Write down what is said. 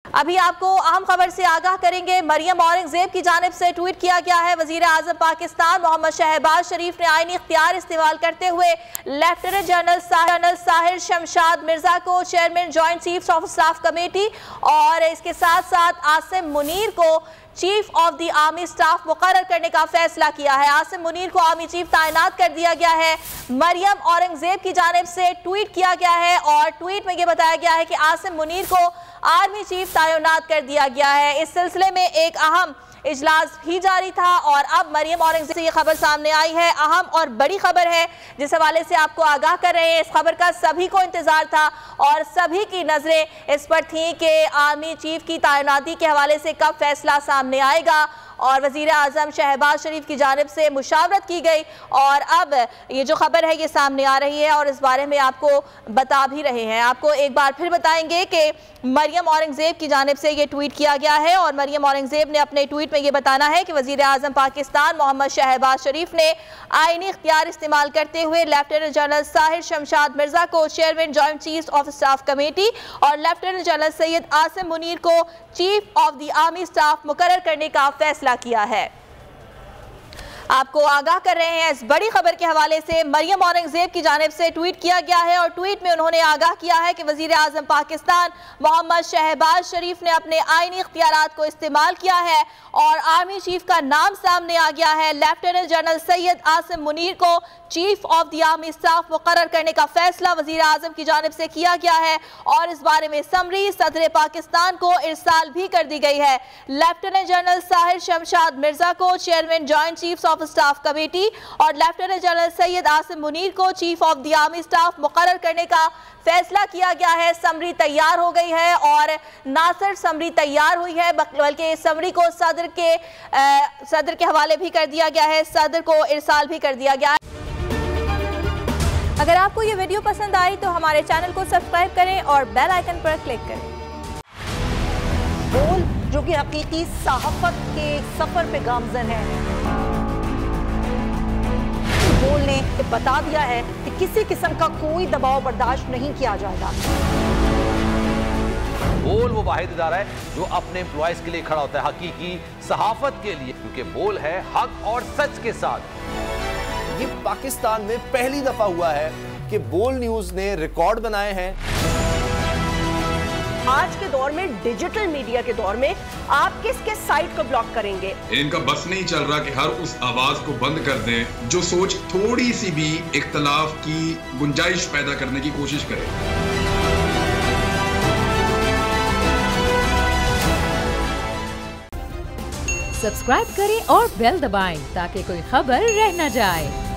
अभी आपको अहम खबर से आगाह करेंगे। मरियम औरंगजेब की जानिब से ट्वीट किया गया है। वजीर आजम पाकिस्तान मोहम्मद शहबाज शरीफ ने आईनी इख्तियार इस्तेमाल करते हुए लेफ्टिनेंट जनरल साहिर शमशाद मिर्जा को chairman joint chiefs of staff committee और इसके साथ साथ आसिम मुनीर को chief of the army staff मुकर्रर करने का फैसला किया है। आसिम मुनीर को आर्मी चीफ तैनात कर दिया गया है। मरियम औरंगजेब की जानिब से ट्वीट किया गया है और ट्वीट में यह बताया गया है कि आसिम मुनीर को आर्मी चीफ तैनात कर दिया गया है। इस सिलसिले में एक अहम इजलास भी जारी था और अब मरियम औरंगजेब से ये खबर सामने आई है। अहम और बड़ी खबर है जिस हवाले से आपको आगाह कर रहे हैं। इस खबर का सभी को इंतजार था और सभी की नजरें इस पर थी कि आर्मी चीफ की तैनाती के हवाले से कब फैसला सामने आएगा और वजीर आजम शहबाज शरीफ की जानिब से मुशावरत की गई और अब ये जो खबर है ये सामने आ रही है और इस बारे में आपको बता भी रहे हैं। आपको एक बार फिर बताएंगे कि मरियम औरंगजेब की जानिब से ये ट्वीट किया गया है और मरियम औरंगजेब ने अपने ट्वीट में ये बताना है कि वजीर आजम पाकिस्तान मोहम्मद शहबाज शरीफ ने आईनी इख्तियार इस्तेमाल करते हुए लेफ्टिनेंट जनरल साहिर शमशाद मिर्जा को chairman joint chiefs of staff committee और लेफ्टिनेंट जनरल सैयद आसिम मुनीर को chief of the army staff मुकर्रर करने का फैसला किया है। आपको आगाह कर रहे हैं इस बड़ी खबर के हवाले से। मरियम औरंगजेब की जानिब से ट्वीट किया गया है और ट्वीट में उन्होंने आगाह किया है कि वजीर आजम पाकिस्तान मोहम्मद शहबाज शरीफ ने अपने आईनी इख्तियारात को इस्तेमाल किया है और आर्मी चीफ का नाम सामने आ गया है। लेफ्टिनेंट जनरल सैयद आसिम मुनीर को chief of the army staff मुकर्रर करने का फैसला वजीर आजम की जानिब से किया गया है और इस बारे में समरी सदर पाकिस्तान को इरसाल भी कर दी गई है। लेफ्टिनेंट जनरल साहिर शमशाद मिर्जा को chairman joint chiefs of staff committee और लेफ्टिनेंट जनरल सैयद आसिम मुनीर को chief of the army staff मुकर्रर करने का फैसला किया गया है। समरी तैयार हो गई है और ना सिर्फ समरी तैयार हुई है बल्कि समरी को सदर के हवाले भी कर दिया गया है, सदर को इरसाल भी कर दिया गया है। अगर आपको ये वीडियो पसंद आई तो हमारे चैनल को सब्सक्राइब करें और बेल आइकन पर क्लिक करें। बोल जो कि हकीकी सहाफत के सफर पे गामजन है, बोल ने बता दिया है कि किसी किस्म का कोई दबाव बर्दाश्त नहीं किया जाएगा। बोल वो वाहिद इदारा है जो अपने एम्प्लॉयज के लिए खड़ा होता है, हकीकी सहाफत के लिए, क्योंकि बोल है हक और सच के साथ। ये पाकिस्तान में पहली दफा हुआ है कि बोल न्यूज ने रिकॉर्ड बनाए हैं। आज के दौर में, डिजिटल मीडिया के दौर में, आप किस किस साइट को ब्लॉक करेंगे? इनका बस नहीं चल रहा कि हर उस आवाज को बंद कर दें जो सोच थोड़ी सी भी इख्तलाफ की गुंजाइश पैदा करने की कोशिश करे। सब्सक्राइब करें और बेल दबाएं ताकि कोई खबर रह न जाए।